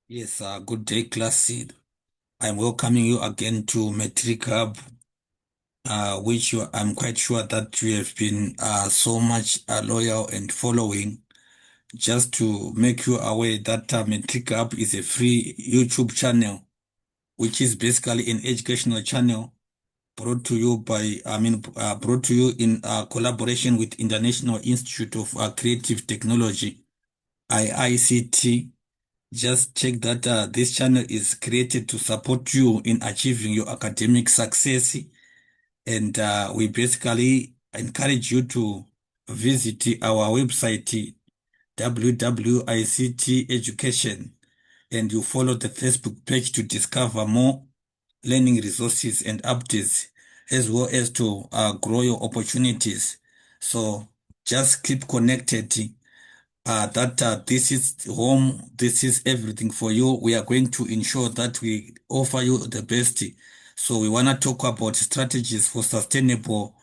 Yes, good day, class. I'm welcoming you again to Metric Hub, I'm quite sure that you have been so much loyal and following. Just to make you aware that Metric Hub is a free YouTube channel, which is basically an educational channel brought to you brought to you in collaboration with International Institute of Creative Technology, IICT. Just check that this channel is created to support you in achieving your academic success. And we basically encourage you to visit our website, WWICT Education, and you follow the Facebook page to discover more learning resources and updates, as well as to grow your opportunities. So just keep connected that this is home, this is everything for you. We are going to ensure that we offer you the best. So we want to talk about strategies for sustainable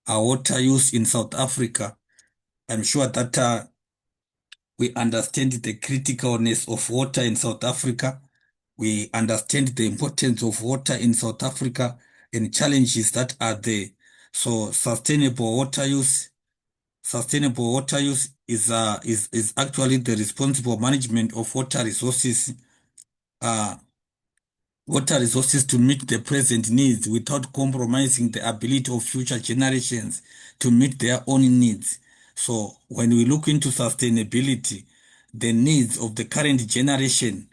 water use in South Africa. I'm sure that we understand the criticalness of water in South Africa. We understand the importance of water in South Africa and challenges that are there. So sustainable water use is actually the responsible management of uh, water resources to meet the present needs without compromising the ability of future generations to meet their own needs. So when we look into sustainability, the needs of the current generation,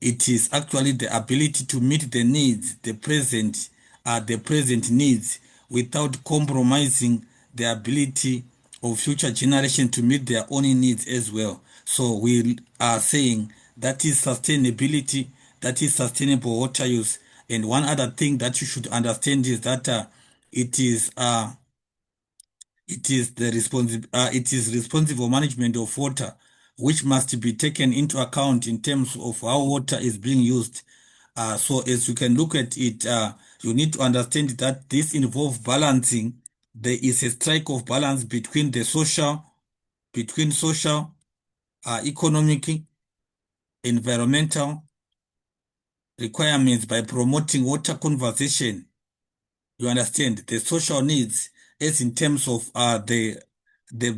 it is actually the ability to meet the needs, the present needs, without compromising the ability of future generation to meet their own needs as well. So we are saying that is sustainability, that is sustainable water use. And one other thing that you should understand is that it is uh, it is responsible management of water, which must be taken into account in terms of how water is being used. So as you can look at it, you need to understand that this involves balancing. There is a strike of balance between social, economic, environmental requirements by promoting water conservation. You understand the social needs as in terms of the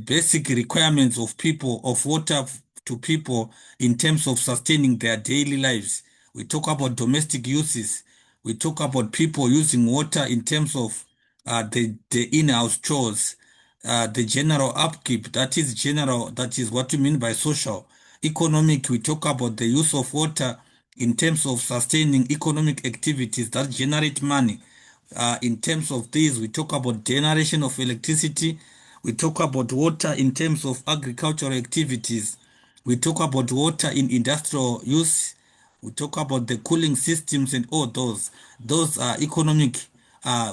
basic requirements of people of to people in terms of sustaining their daily lives. We talk about domestic uses. We talk about people using water in terms of the in-house chores, the general upkeep. That is what we mean by social. Economic, we talk about the use of water in terms of sustaining economic activities that generate money. In terms of this, we talk about generation of electricity. We talk about water in terms of agricultural activities. We talk about water in industrial use. We talk about the cooling systems and all those. Those are economic.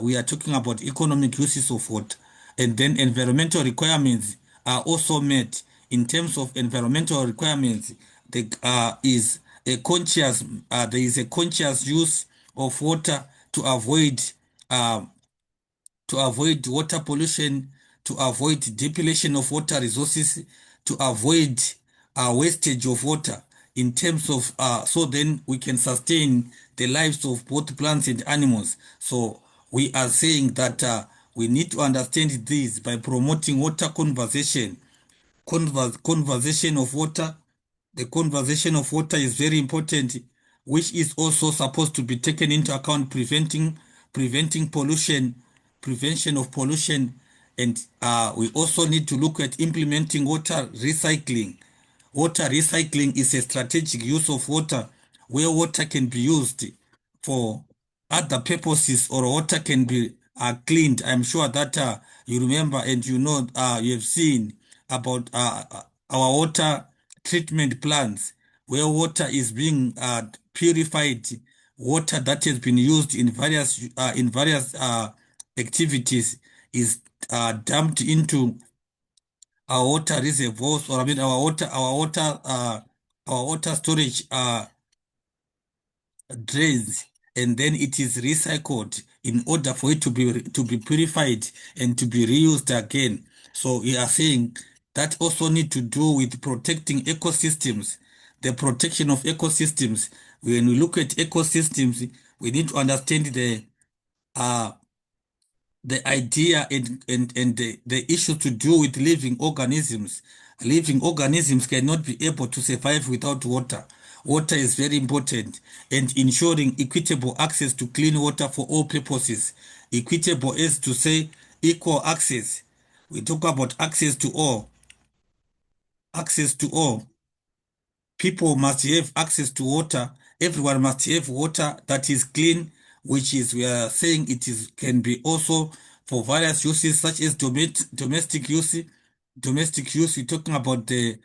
We are talking about economic uses of water. And then environmental requirements are also met. In terms of environmental requirements, there is a conscious use of water to avoid uh, water pollution, to avoid depletion of water resources, to avoid wastage of water in terms of so then we can sustain the lives of both plants and animals. So we are saying that we need to understand this by promoting water conservation of water. The conservation of water is very important, which is also supposed to be taken into account, preventing pollution, prevention of pollution, and we also need to look at implementing water recycling. Water recycling is a strategic use of water where water can be used for other purposes or water can be cleaned. I'm sure that you remember and you know you have seen about our water treatment plants where water is being purified, water that has been used in various activities is dumped into our water reservoirs, or I mean our water storage drains, and then it is recycled in order for it to be purified and to be reused again. So we are saying that also need to do with protecting ecosystems. the protection of ecosystems. When we look at ecosystems, we need to understand uh, the idea and the issue to do with living organisms. Living organisms cannot be able to survive without water. Water is very important, and ensuring equitable access to clean water for all purposes. Equitable is to say equal access. We talk about access to all. Access to all. People must have access to water. Everyone must have water that is clean, which is we are saying it is can be also for various uses such as domestic use. Domestic use, we're talking about the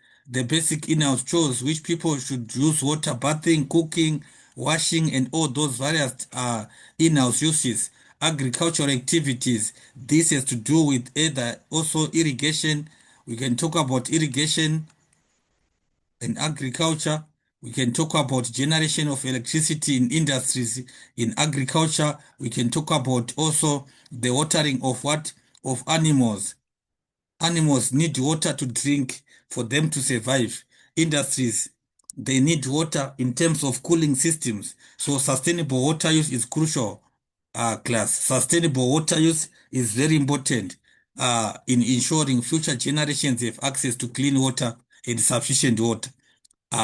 basic in-house chores which people should use water, bathing, cooking, washing, and all those various in-house uses. Agricultural activities. This has to do with either also irrigation. We can talk about irrigation in agriculture. We can talk about generation of electricity in industries. In agriculture, we can talk about also the watering of what? Of animals. Animals need water to drink for them to survive. Industries, they need water in terms of cooling systems. So sustainable water use is crucial, class. Sustainable water use is very important in ensuring future generations have access to clean water and sufficient water.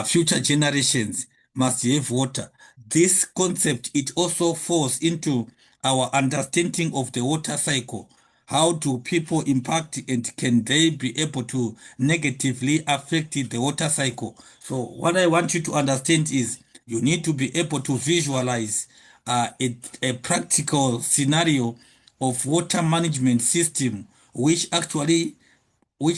Future generations must have water. This concept, it also falls into our understanding of the water cycle. How do people impact and can they be able to negatively affect the water cycle? So what I want you to understand is you need to be able to visualize a practical scenario of water management system which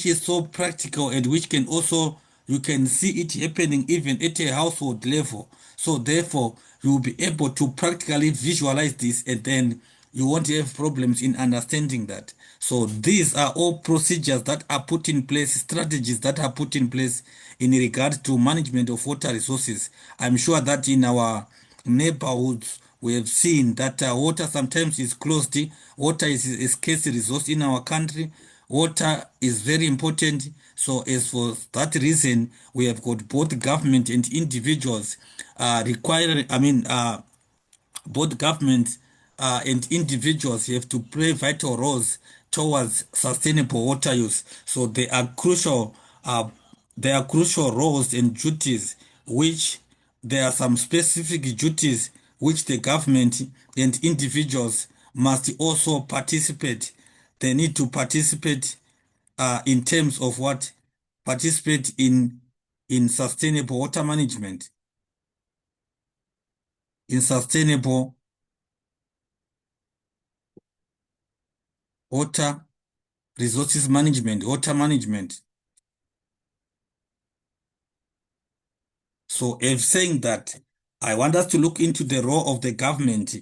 is so practical and which can also you can see it happening even at a household level. So therefore you'll be able to practically visualize this and then you won't have problems in understanding that. So these are all procedures that are put in place, strategies that are put in place in regard to management of water resources. I'm sure that in our neighborhoods we have seen that water sometimes is closed. Water is a scarce resource in our country. Water is very important. So as for that reason, we have got both government and individuals requiring, both governments and individuals have to play vital roles towards sustainable water use. So there are crucial roles and duties which there are some specific duties which the government and individuals must also participate. They need to participate in terms of what? Participate in sustainable water management, in sustainable water resources management, water management. So if saying that, I want us to look into the role of the government,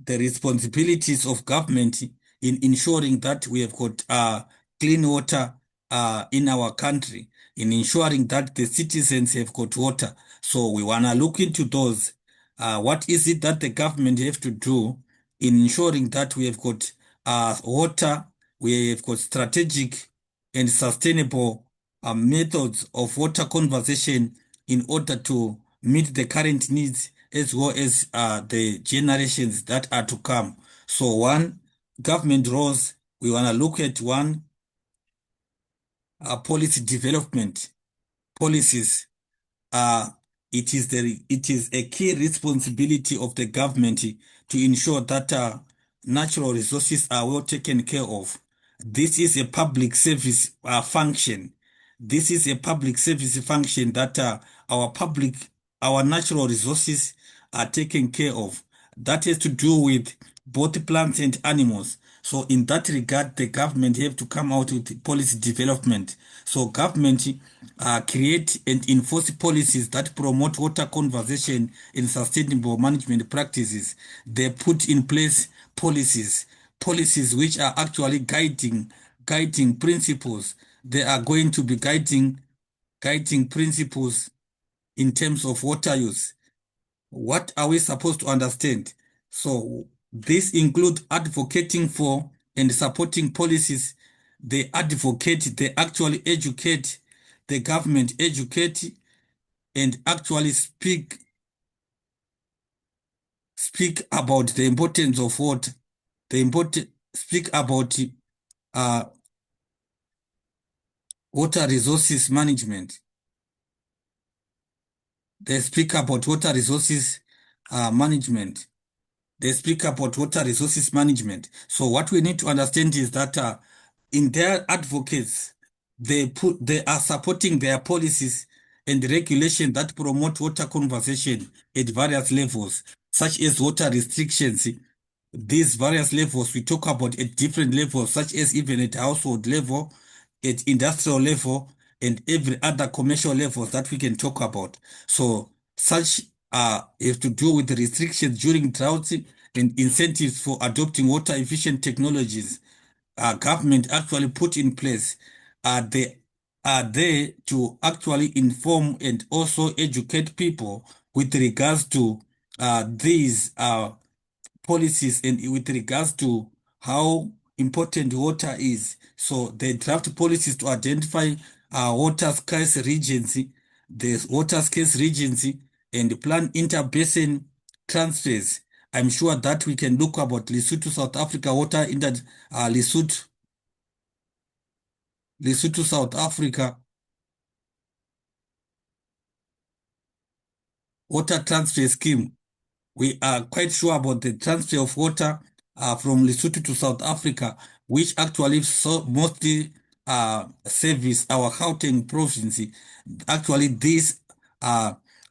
the responsibilities of government in ensuring that we have got clean water in our country, in ensuring that the citizens have got water. So we want to look into those. What is it that the government have to do in ensuring that we have got water, we have got strategic and sustainable methods of water conservation in order to meet the current needs as well as the generations that are to come. So one, government roles, we want to look at one, policy development, policies. uh, it is a key responsibility of the government to ensure that natural resources are well taken care of. This is a public service function. This is a public service function that our natural resources are taken care of. That has to do with both plants and animals. So in that regard, the government have to come out with policy development. So government create and enforce policies that promote water conservation and sustainable management practices. They put in place policies which are actually guiding principles. They are going to be guiding principles in terms of water use. What are we supposed to understand? So this includes advocating for and supporting policies. They advocate, they actually educate, the government educate and actually speak about the importance of water, the important speak about uh, water resources management. They speak about water resources management. They speak about water resources management. So what we need to understand is that in their advocates, they are supporting their policies and regulation that promote water conservation at various levels, such as water restrictions. These various levels we talk about at different levels, such as even at household level, at industrial level, and every other commercial levels that we can talk about. So such have to do with the restrictions during droughts and incentives for adopting water efficient technologies government actually put in place. They are there to actually inform and also educate people with regards to these policies and with regards to how important water is. So they draft policies to identify water scarce regions, the water scarce regions, and plan inter-basin transfers. I'm sure that we can look about Lesotho, South Africa water Lesotho, Lesotho, South Africa water transfer scheme. We are quite sure about the transfer of water from Lesotho to South Africa, which actually mostly service our Gauteng province. Actually, this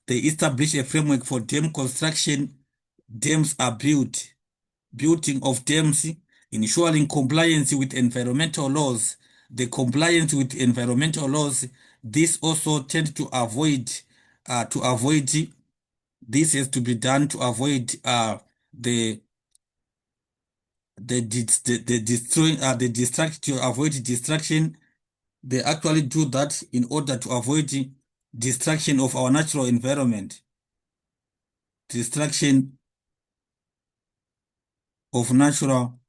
they establish a framework for dam construction. Dams are building of dams, ensuring compliance with environmental laws. The compliance with environmental laws, this also tend to avoid this has to be done to avoid the the destroying the distract to avoid distraction. They actually do that in order to avoid destruction of our natural environment, destruction of natural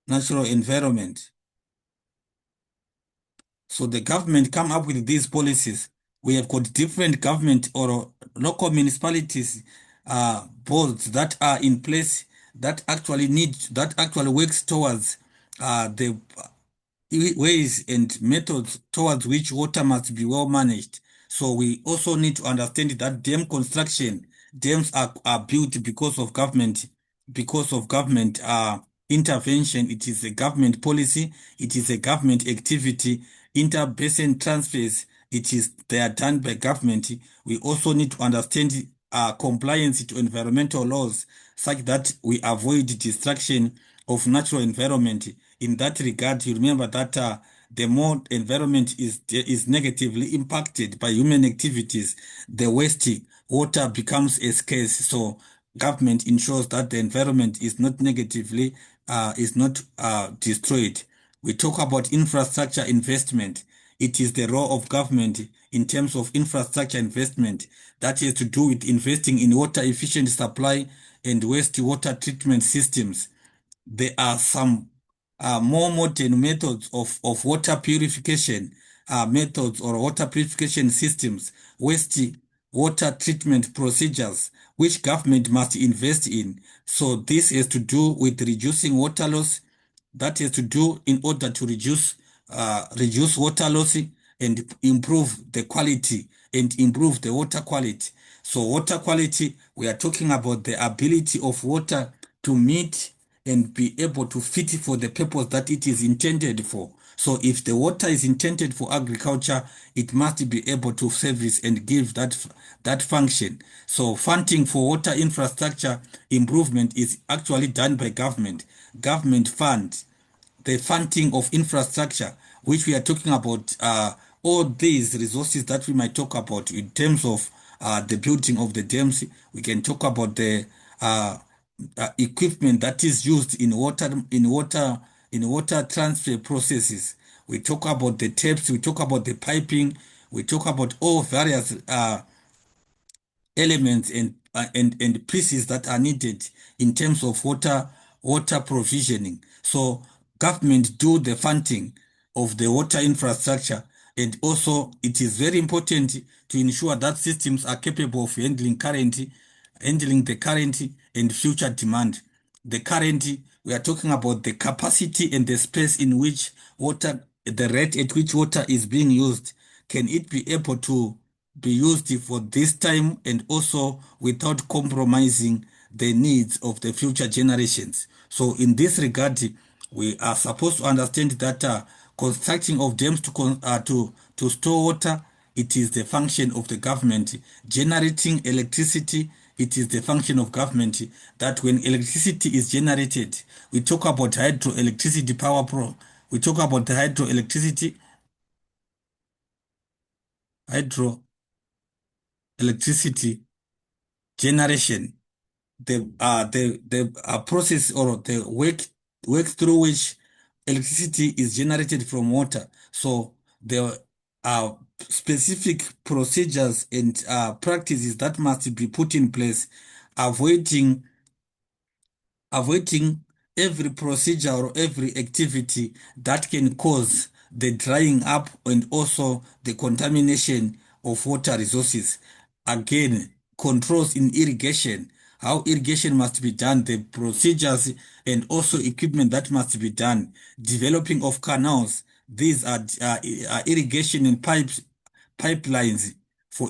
environment. So the government come up with these policies. We have got different government or local municipalities boards that are in place that actually works towards the ways and methods towards which water must be well managed. So we also need to understand that dams are built because of government intervention. It is a government policy, it is a government activity. Inter-basin transfers, they are done by government. We also need to understand compliance to environmental laws such that we avoid destruction of natural environment. In that regard, you remember that the more environment is negatively impacted by human activities, the worse water becomes a scarce. So government ensures that the environment is not negatively is not destroyed. We talk about infrastructure investment. It is the role of government in terms of infrastructure investment that has to do with investing in water efficient supply and wastewater treatment systems. There are some more modern methods of water purification methods or water purification systems, waste water treatment procedures, which government must invest in. So this has to do with reducing water loss. That has to do in order to reduce water loss and improve the quality and improve the water quality. So water quality, we are talking about the ability of water to meet and be able to fit for the purpose that it is intended for. So if the water is intended for agriculture, it must be able to service and give that function. So funding for water infrastructure improvement is actually done by government. Government funds the funding of infrastructure, which we are talking about, all these resources that we might talk about in terms of the building of the dams. We can talk about the equipment that is used in water transfer processes. We talk about the taps. We talk about the piping. We talk about all various elements and pieces that are needed in terms of water provisioning. So government do the funding of the water infrastructure. And also, it is very important to ensure that systems are capable of handling the current and future demand. The current, we are talking about the capacity and the space in which water, the rate at which water is being used. Can it be able to be used for this time and also without compromising the needs of the future generations? So, in this regard, we are supposed to understand that constructing of dams to store water, it is the function of the government. Generating electricity, it is the function of government. That when electricity is generated, we talk about hydroelectricity power pro. We talk about the hydroelectricity generation, the process or the work through which electricity is generated from water. So there are specific procedures and practices that must be put in place, avoiding avoiding every procedure or every activity that can cause the drying up and also the contamination of water resources. Again, controls in irrigation, how irrigation must be done, the procedures and also equipment that must be done, developing of canals. These are irrigation and pipelines for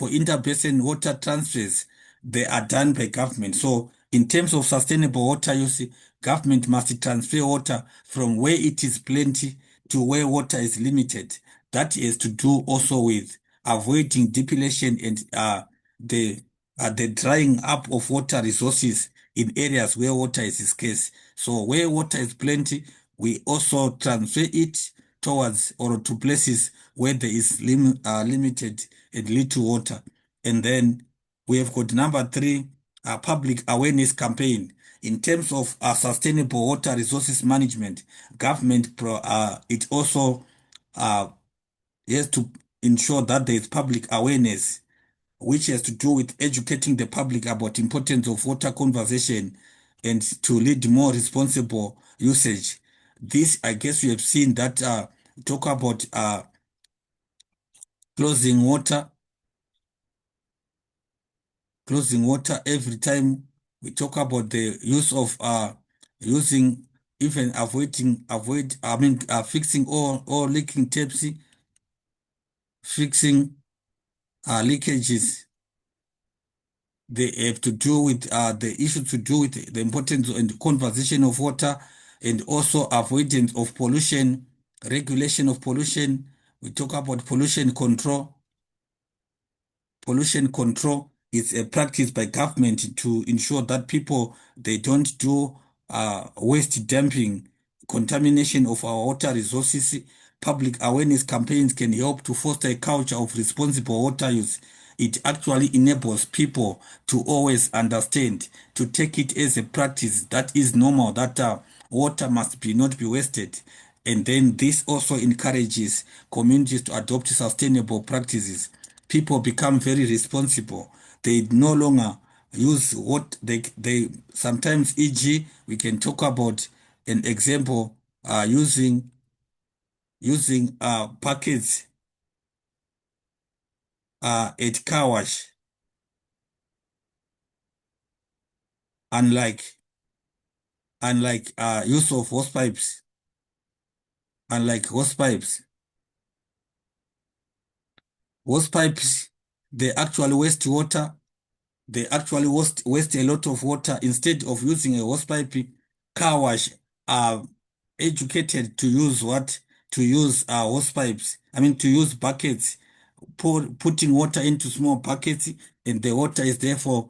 inter-basin water transfers. They are done by government. So in terms of sustainable water use, government must transfer water from where it is plenty to where water is limited. That is to do also with avoiding depletion and the drying up of water resources in areas where water is scarce. So where water is plenty, we also transfer it towards or to places where there is limited and little water. And then we have got number three, a public awareness campaign. In terms of sustainable water resources management, it also uh, has to ensure that there is public awareness, which has to do with educating the public about importance of water conservation and to lead more responsible usage. This, I guess, you have seen that talk about closing water, closing water every time we talk about the use of using even avoid I mean fixing all leaking taps, fixing leakages. They have to do with the issue to do with the importance and conservation of water and also avoidance of pollution, regulation of pollution. We talk about pollution control is a practice by government to ensure that people they don't do waste dumping, contamination of our water resources. Public awareness campaigns can help to foster a culture of responsible water use. It actually enables people to always understand, to take it as a practice that is normal, that water must be not be wasted. And then this also encourages communities to adopt sustainable practices. People become very responsible. They no longer use what they sometimes, e.g., we can talk about an example using buckets at car wash, unlike use of hose pipes, unlike hose pipes. Hose pipes, they actually waste water. They actually waste a lot of water. Instead of using a hose pipe, car wash are educated to use what? To use hose pipes. I mean, to use buckets, putting water into small buckets, and the water is therefore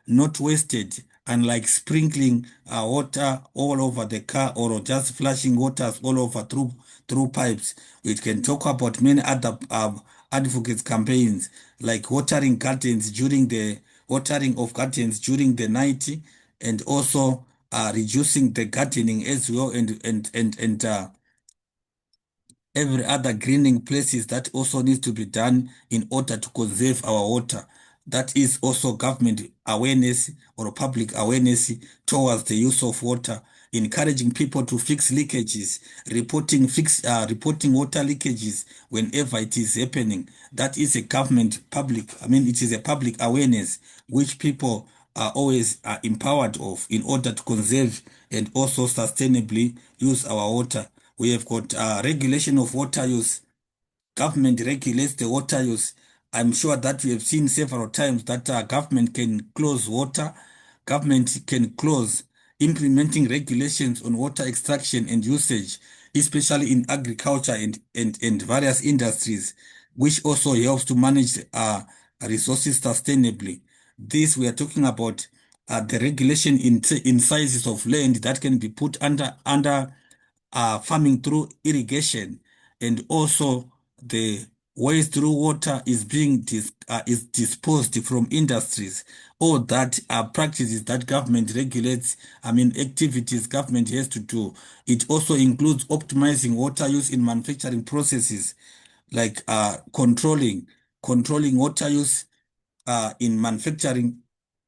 not wasted. Unlike sprinkling water all over the car or just flushing waters all over through pipes. We can talk about many other advocates campaigns like watering of gardens during the night, and also reducing the gardening as well, and every other greening places that also needs to be done in order to conserve our water. That is also government awareness or public awareness towards the use of water. encouraging people to fix leakages, reporting water leakages whenever it is happening. That is a government public, I mean, it is a public awareness which people are always empowered of in order to conserve and also sustainably use our water. We have got regulation of water use. Government regulates the water use. I'm sure that we have seen several times that government can close water, government can close implementing regulations on water extraction and usage, especially in agriculture and various industries, which also helps to manage resources sustainably. This we are talking about the regulation in sizes of land that can be put under farming through irrigation, and also the waste through water is being is disposed from industries. All that are practices that government regulates, I mean activities government has to do. It also includes optimizing water use in manufacturing processes, like controlling water use in manufacturing,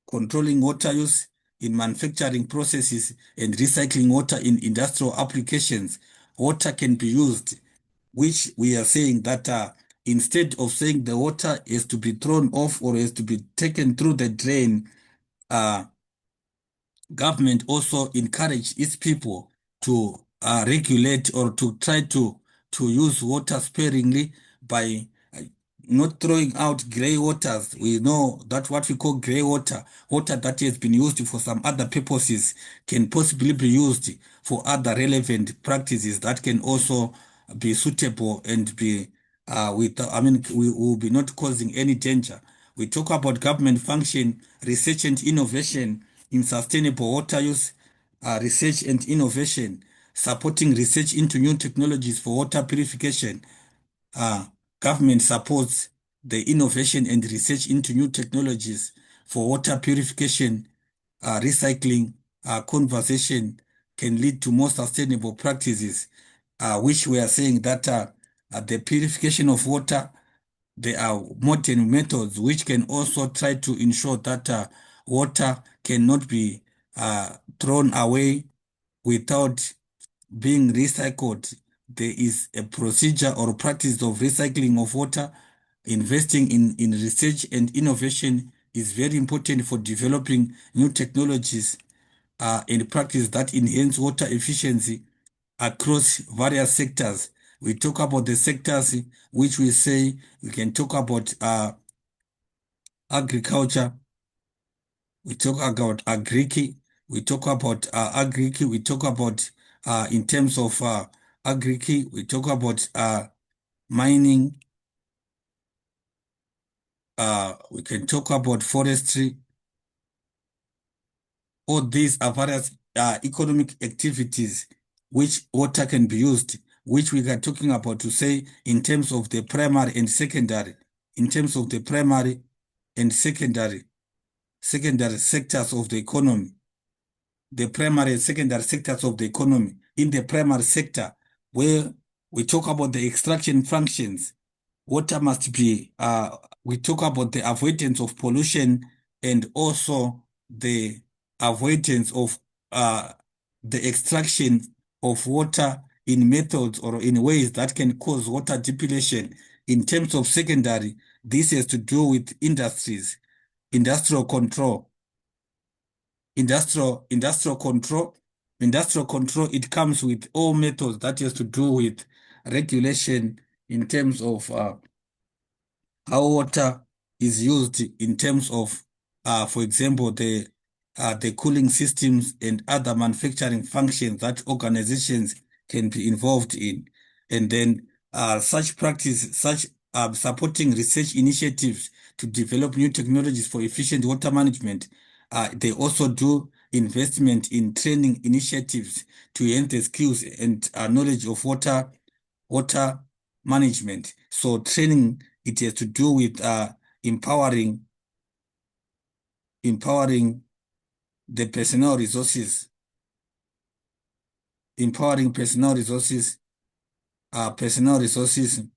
controlling water use in manufacturing processes, and recycling water in industrial applications. Water can be used, which we are saying that instead of saying the water is to be thrown off or is to be taken through the drain, uh, government also encourage its people to regulate or to try to use water sparingly by uh, not throwing out gray waters. We know that what we call gray water, water that has been used for some other purposes, can possibly be used for other relevant practices that can also be suitable and be I mean, we will be not causing any danger. We talk about government function, research and innovation in sustainable water use, research and innovation, supporting research into new technologies for water purification. Uh, Government supports the innovation and research into new technologies for water purification, recycling, conservation can lead to more sustainable practices, which we are saying that the purification of water, there are modern methods which can also try to ensure that water cannot be thrown away without being recycled. There is a procedure or practice of recycling of water. Investing in research and innovation is very important for developing new technologies and practice that enhance water efficiency across various sectors. We talk about the sectors which we say we can talk about agriculture, we talk about we talk about we talk about in terms of we talk about mining, we can talk about forestry. All these are various economic activities which water can be used, which we are talking about to say in terms of the primary and secondary, in terms of the primary and secondary sectors of the economy, the primary and secondary sectors of the economy. In the primary sector, where we talk about the extraction functions, water must be, we talk about the avoidance of pollution and also the avoidance of uh, the extraction of water in methods or in ways that can cause water depletion. In terms of secondary, this has to do with industries, industrial control, industrial control, industrial control. It comes with all methods that has to do with regulation in terms of how water is used in terms of, for example, the cooling systems and other manufacturing functions that organizations can be involved in, and then such supporting research initiatives to develop new technologies for efficient water management. They also do investment in training initiatives to enhance the skills and knowledge of water management. So training, it has to do with empowering empowering the empowering personal resources.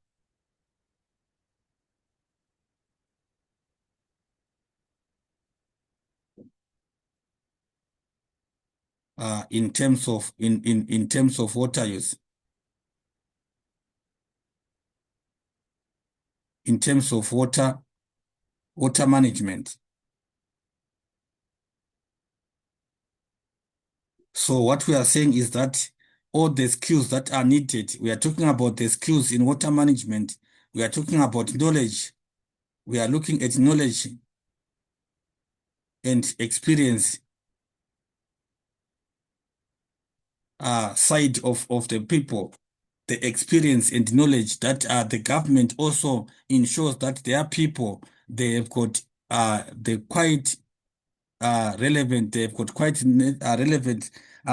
in terms of in terms of water use, in terms of water management. So what we are saying is that all the skills that are needed, we are talking about the skills in water management. We are talking about knowledge. We are looking at knowledge and experience side of the people, the experience and knowledge that the government also ensures that their people, they have got they quite relevant, they've got quite relevant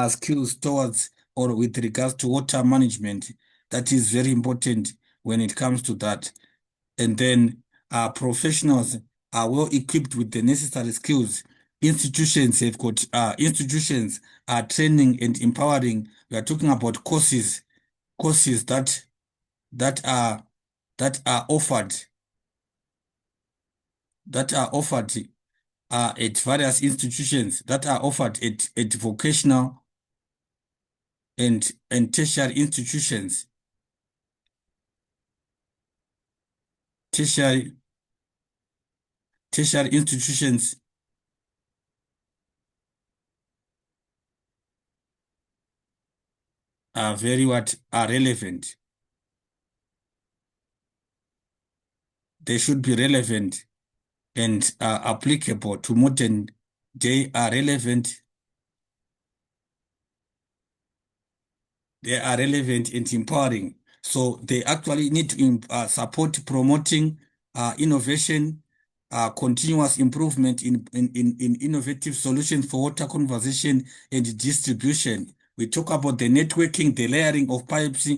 skills towards or with regards to water management. That is very important when it comes to that. And then professionals are well equipped with the necessary skills. Institutions have got institutions are training and empowering. We are talking about courses that are that are offered that are offered at various institutions, that are offered at vocational and tertiary institutions. Tertiary tertiary institutions are very what are relevant. They should be relevant and are applicable to modern day, are relevant. They are relevant and empowering. So they actually need to support promoting innovation, continuous improvement in innovative solutions for water conservation and distribution. We talk about the networking, the layering of pipes,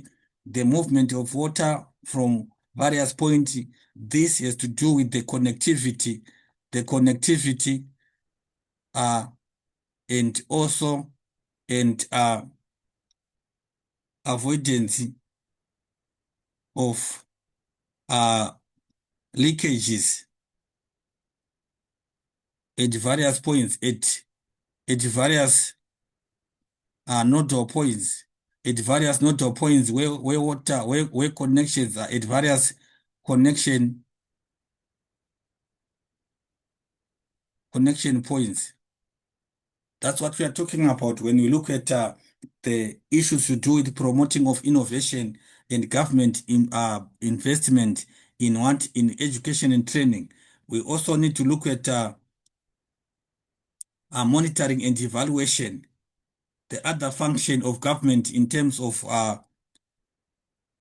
the movement of water from various points. This has to do with the connectivity, uh, and also and avoidance of uh, leakages at various points, at various nodal points, at various nodal points where water, where connections are at various connection connection points. That's what we are talking about when we look at the issues to do with promoting of innovation and government investment in what in education and training. We also need to look at monitoring and evaluation, the other function of government in terms of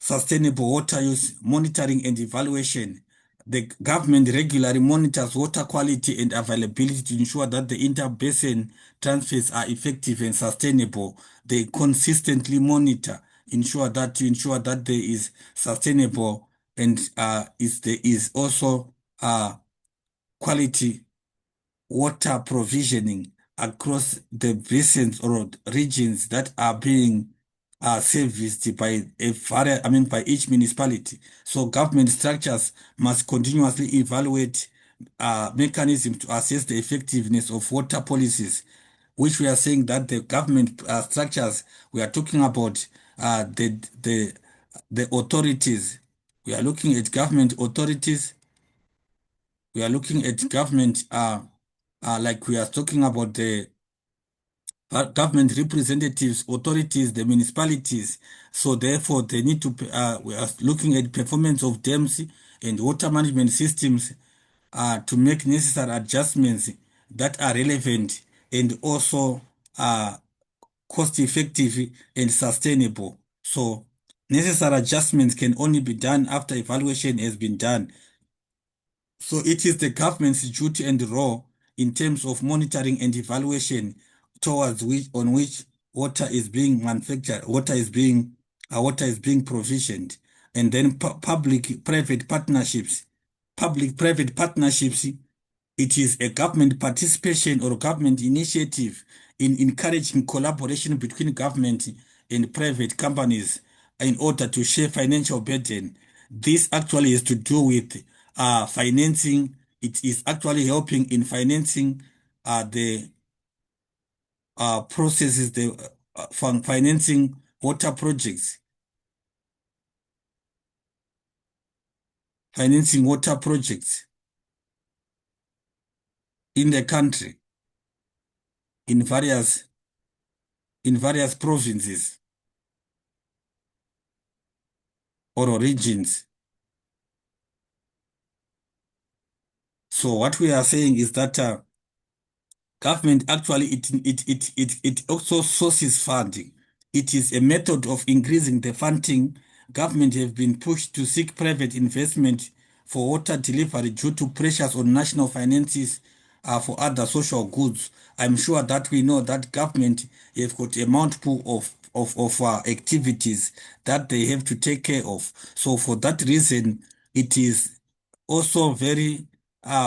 sustainable water use, monitoring and evaluation. The government regularly monitors water quality and availability to ensure that the inter-basin transfers are effective and sustainable. They consistently monitor, ensure that there is sustainable and there is also quality water provisioning across the basins or regions that are being serviced by by each municipality. So government structures must continuously evaluate mechanisms to assess the effectiveness of water policies, which we are saying that the government structures, we are talking about the authorities. We are looking at government authorities. We are looking at government like we are talking about the government representatives, authorities, the municipalities. So therefore, they need to. We are looking at performance of dams and water management systems to make necessary adjustments that are relevant and also cost effective and sustainable. So necessary adjustments can only be done after evaluation has been done. So it is the government's duty and role in terms of monitoring and evaluation towards which on which water is being manufactured, water is being provisioned, and then public-private partnerships. Public-private partnerships, it is a government participation or government initiative in encouraging collaboration between government and private companies in order to share financial burden. This actually is to do with financing. It is actually helping in financing the processes the financing water projects, financing water projects in the country, in various provinces or regions. So what we are saying is that government actually it also sources funding. It is a method of increasing the funding. Government have been pushed to seek private investment for water delivery due to pressures on national finances for other social goods. I'm sure that we know that government have got a multiple of activities that they have to take care of. So for that reason, it is also very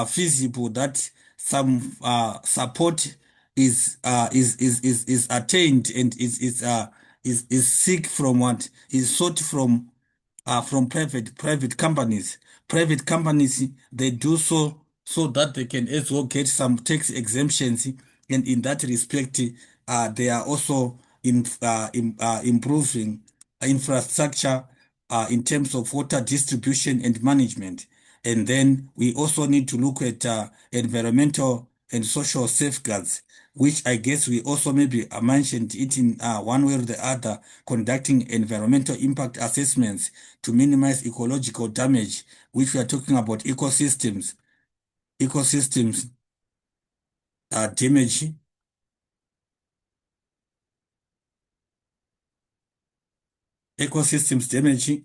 feasible that some support is attained and is seek from what is sought from private companies. Private companies, they do so so that they can as well get some tax exemptions, and in that respect, they are also improving infrastructure in terms of water distribution and management. And then we also need to look at environmental and social safeguards, which I guess we also maybe mentioned it in one way or the other, conducting environmental impact assessments to minimize ecological damage, which we are talking about ecosystems damage, ecosystems damage.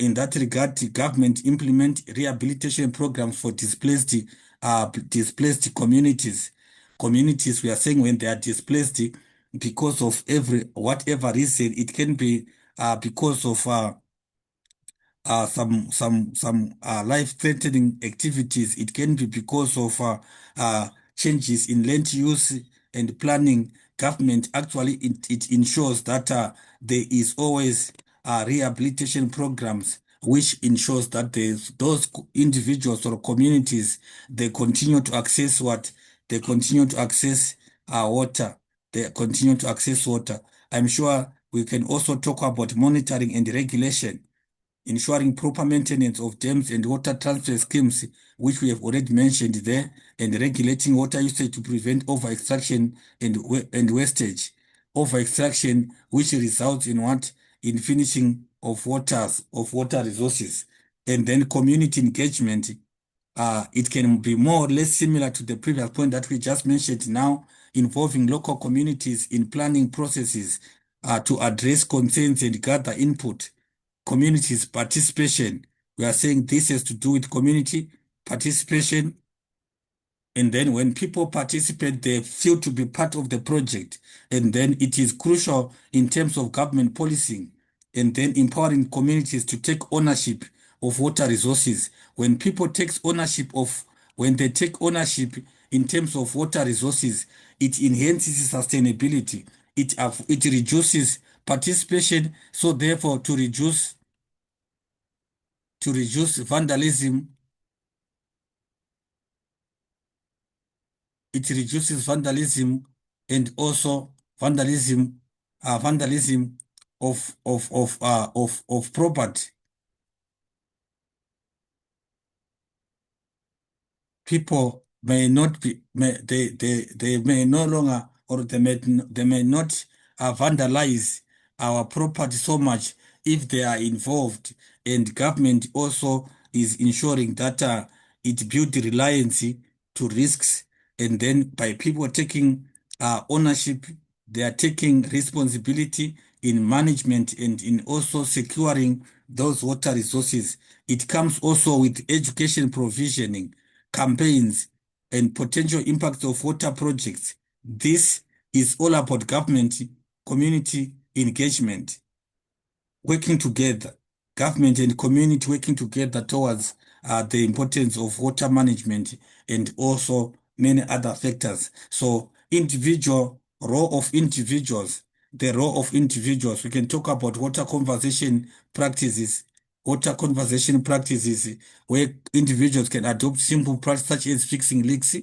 In that regard, the government implement rehabilitation programs for displaced communities. Communities, we are saying when they are displaced because of every whatever reason, it can be because of some life-threatening activities. It can be because of changes in land use and planning. Government actually it ensures that there is always rehabilitation programs, which ensures that those individuals or communities, they continue to access what they continue to access water. They continue to access water. I'm sure we can also talk about monitoring and regulation, ensuring proper maintenance of dams and water transfer schemes, which we have already mentioned there, and regulating water usage to prevent over-extraction and wastage. Over-extraction, which results in what? In finishing of water resources. And then community engagement, it can be more or less similar to the previous point that we just mentioned now, involving local communities in planning processes to address concerns and gather input. Communities participation. We are saying this has to do with community participation, and then when people participate, they feel to be part of the project. And then it is crucial in terms of government policing and then empowering communities to take ownership of water resources. When they take ownership in terms of water resources, it enhances sustainability. It reduces participation. So therefore, to reduce vandalism, it reduces vandalism and also vandalism of property. People may not be they may no longer, or they may not vandalize our property so much if they are involved, and government also is ensuring that it build reliance to risks, and then by people taking ownership, they are taking responsibility in management and in also securing those water resources. It comes also with education provisioning, campaigns, and potential impacts of water projects. This is all about government community engagement, working together, government and community working together towards the importance of water management and also many other factors. So the role of individuals, we can talk about water conservation practices where individuals can adopt simple practices such as fixing leaks,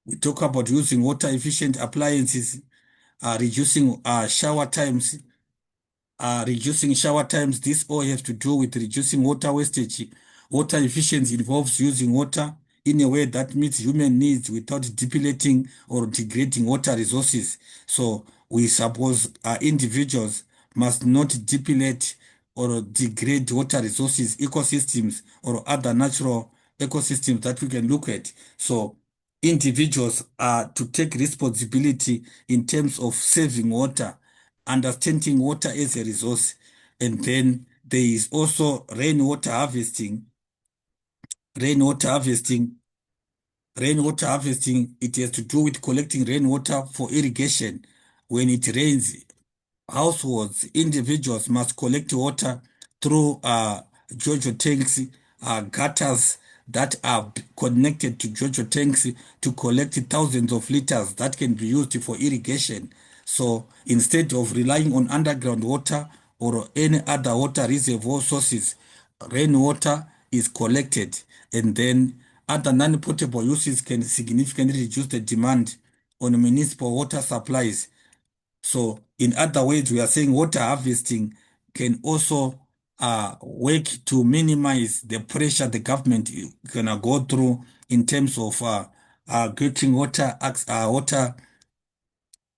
We talk about using water efficient appliances, reducing shower times, reducing shower times. This all has to do with reducing water wastage. Water efficiency involves using water in a way that meets human needs without depleting or degrading water resources. So we suppose individuals must not deplete or degrade water resources, ecosystems, or other natural ecosystems that we can look at. So individuals are to take responsibility in terms of saving water, understanding water as a resource. And then there is also rainwater harvesting. Rainwater harvesting, rainwater harvesting, it has to do with collecting rainwater for irrigation. When it rains, households, individuals must collect water through JoJo tanks, gutters that are connected to JoJo tanks to collect thousands of liters that can be used for irrigation. So instead of relying on underground water or any other water reservoir sources, rainwater is collected, and then other non-potable uses can significantly reduce the demand on municipal water supplies. So, in other words, we are saying water harvesting can also work to minimize the pressure the government is gonna go through in terms of getting water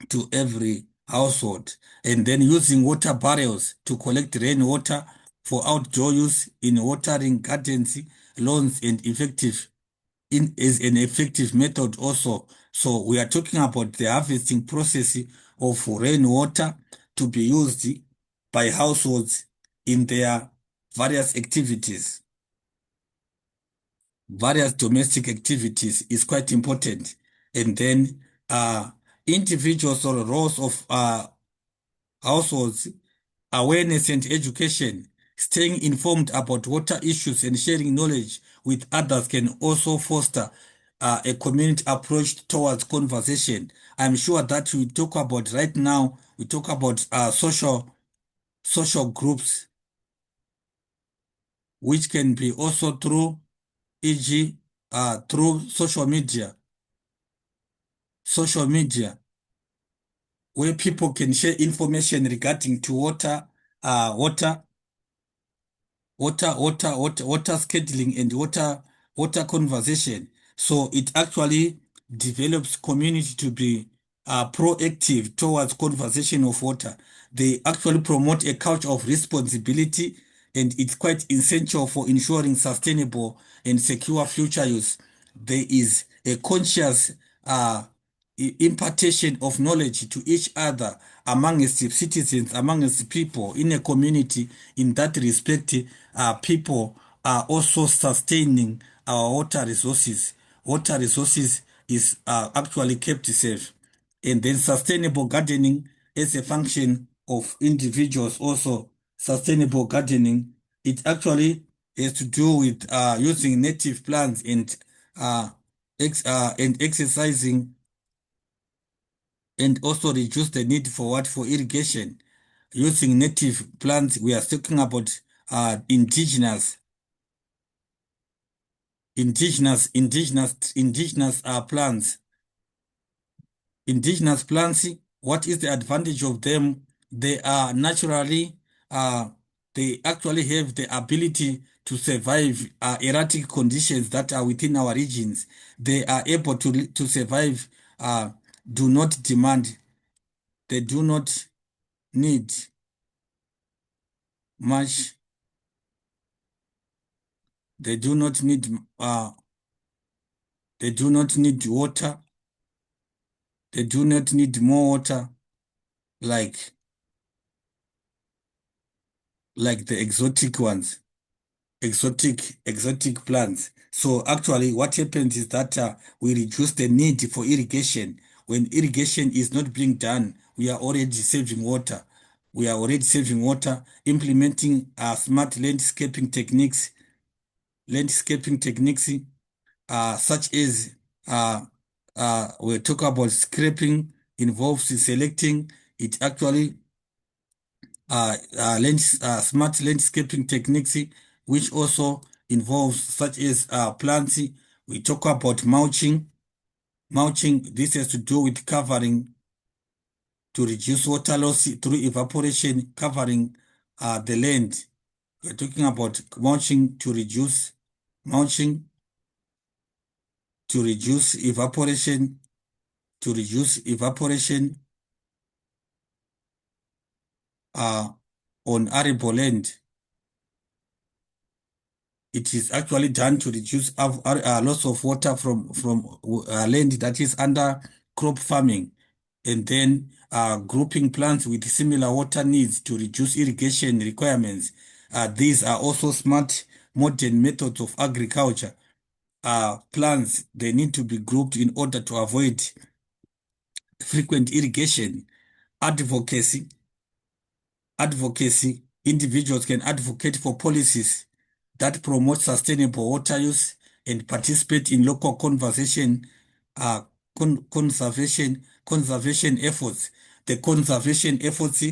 to every household, and then using water barrels to collect rainwater for outdoor use in watering gardens, lawns, and effective is an effective method also. So we are talking about the harvesting process of rainwater to be used by households in their various activities. Various domestic activities is quite important. And then individuals or roles of households, awareness and education, staying informed about water issues and sharing knowledge with others can also foster a community approach towards conversation. I'm sure that we talk about right now, we talk about social groups, which can be also through, e.g., through social media, where people can share information regarding to water scheduling and water conversation. So it actually develops community to be proactive towards conservation of water. They actually promote a culture of responsibility, and it's quite essential for ensuring sustainable and secure future use. There is a conscious impartation of knowledge to each other amongst citizens, amongst people in a community. In that respect, people are also sustaining our water resources. Water resources is actually kept safe. And then sustainable gardening as a function of individuals also. Sustainable gardening, it actually has to do with using native plants uh, and exercising, and also reduce the need for what, for irrigation. Using native plants, we are talking about indigenous plants. Indigenous plants, what is the advantage of them? They are naturally, uh, they actually have the ability to survive erratic conditions that are within our regions. They are able to survive, do not demand, they do not need much, they do not need, they do not need water, they do not need more water like the exotic ones. Exotic plants. So actually what happens is that we reduce the need for irrigation. When irrigation is not being done, we are already saving water. We are already saving water, implementing smart landscaping techniques such as we talk about scraping, involves selecting. It actually smart landscaping techniques, which also involves such as plants. We talk about mulching. Mulching, this has to do with covering to reduce water loss through evaporation, covering the land. We're talking about mulching to reduce evaporation, to reduce evaporation uh, on arable land. It is actually done to reduce loss of water from land that is under crop farming, and then grouping plants with similar water needs to reduce irrigation requirements. These are also smart modern methods of agriculture. Plants, they need to be grouped in order to avoid frequent irrigation. Advocacy, individuals can advocate for policies that promote sustainable water use and participate in local uh, conservation efforts. The conservation efforts,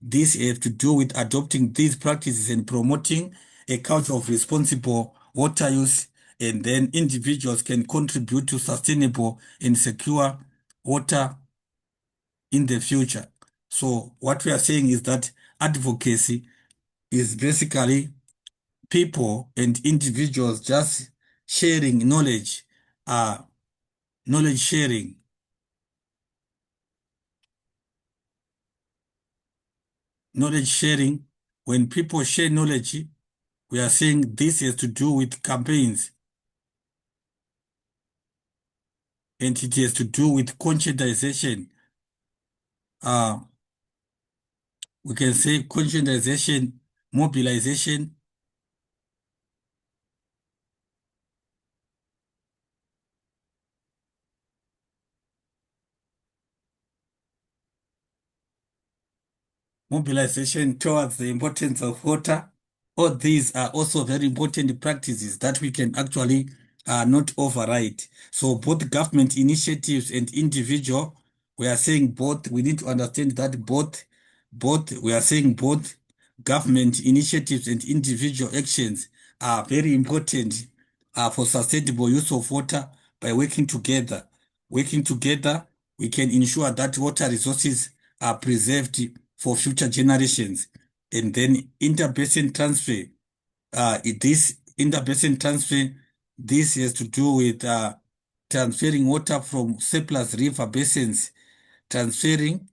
this have to do with adopting these practices and promoting a culture of responsible water use, and then individuals can contribute to sustainable and secure water in the future. So what we are saying is that advocacy is basically people and individuals just sharing knowledge, uh, knowledge sharing, knowledge sharing. When people share knowledge, we are saying this has to do with campaigns, and it has to do with conscientization. Uh, we can say conscientization, mobilization. Mobilization towards the importance of water. All these are also very important practices that we can actually not override. So both government initiatives and individual, we are saying both, we need to understand that we are saying both government initiatives and individual actions are very important for sustainable use of water by working together. Working together, we can ensure that water resources are preserved for future generations. And then inter-basin transfer, this inter-basin transfer, this has to do with transferring water from surplus river basins, transferring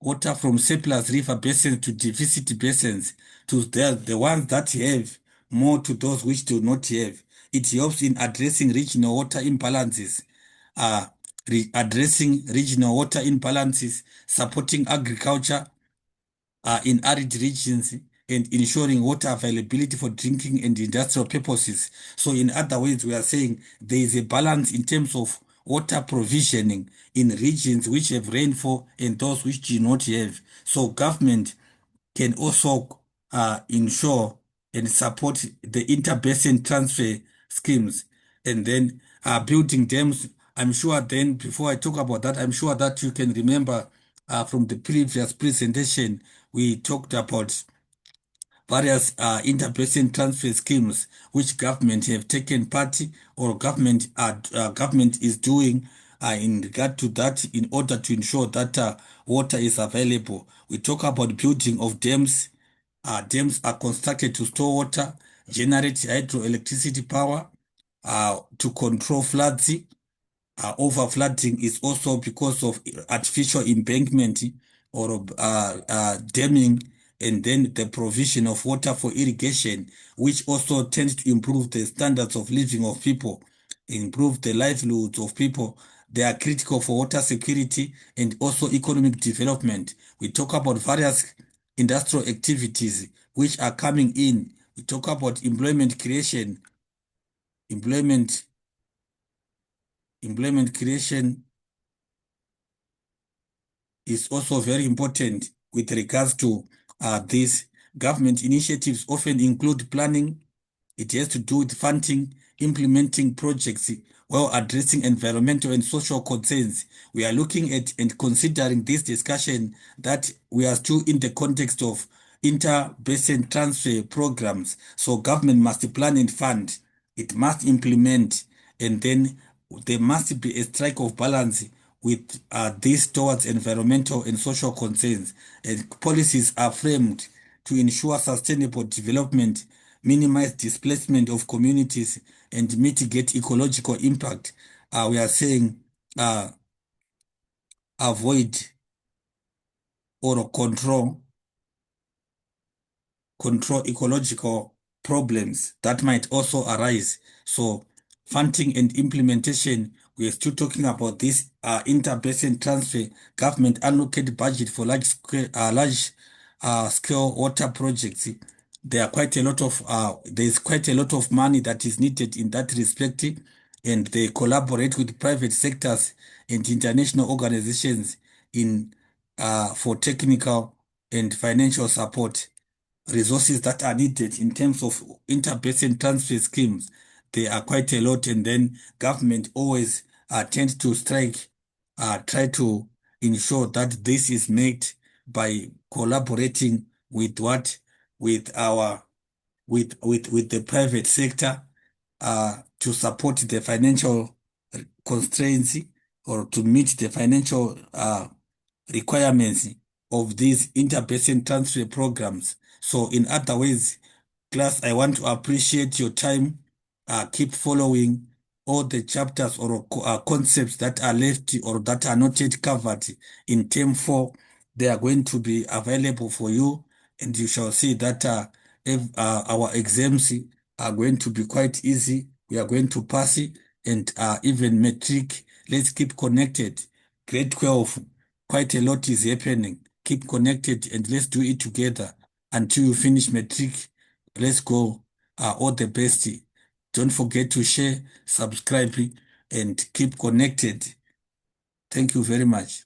water from surplus river basins to deficit basins, to the ones that have more to those which do not have. It helps in addressing regional water imbalances, uh, addressing regional water imbalances, supporting agriculture in arid regions, and ensuring water availability for drinking and industrial purposes. So in other words, we are saying there is a balance in terms of water provisioning in regions which have rainfall and those which do not have. So government can also ensure and support the interbasin transfer schemes, and then building dams. I'm sure then, before I talk about that, I'm sure that you can remember from the previous presentation, we talked about various interbasin transfer schemes which government have taken part or government is doing in regard to that in order to ensure that water is available. We talk about building of dams. Dams are constructed to store water, generate hydroelectricity power, to control floods. Overflooding is also because of artificial embankment or damming, and then the provision of water for irrigation, which also tends to improve the standards of living of people, improve the livelihoods of people. They are critical for water security and also economic development. We talk about various industrial activities which are coming in. We talk about employment creation, employment, employment creation is also very important with regards to these government initiatives often include planning. It has to do with funding, implementing projects while addressing environmental and social concerns. We are looking at and considering this discussion that we are still in the context of inter-basin transfer programs. So government must plan and fund. It must implement, and then there must be a strike of balance with this towards environmental and social concerns. And policies are framed to ensure sustainable development, minimize displacement of communities, and mitigate ecological impact. We are saying uh, avoid or control ecological problems that might also arise. So, funding and implementation, we are still talking about this inter-basin transfer, government allocate budget for large scale water projects. There's quite a lot of money that is needed in that respect, and they collaborate with private sectors and international organizations in for technical and financial support. Resources that are needed in terms of inter-basin transfer schemes, there are quite a lot, and then government always tend to try to ensure that this is made by collaborating with what with our with the private sector to support the financial constraints or to meet the financial requirements of these inter-basin transfer programs. So, in other ways, class, I want to appreciate your time. Keep following all the chapters or concepts that are left or that are not yet covered in term 4. They are going to be available for you, and you shall see that if, our exams are going to be quite easy. We are going to pass it, and even metric. Let's keep connected. Grade 12, quite a lot is happening. Keep connected and let's do it together until you finish metric. Let's go. All the best. Don't forget to share, subscribe, and keep connected. Thank you very much.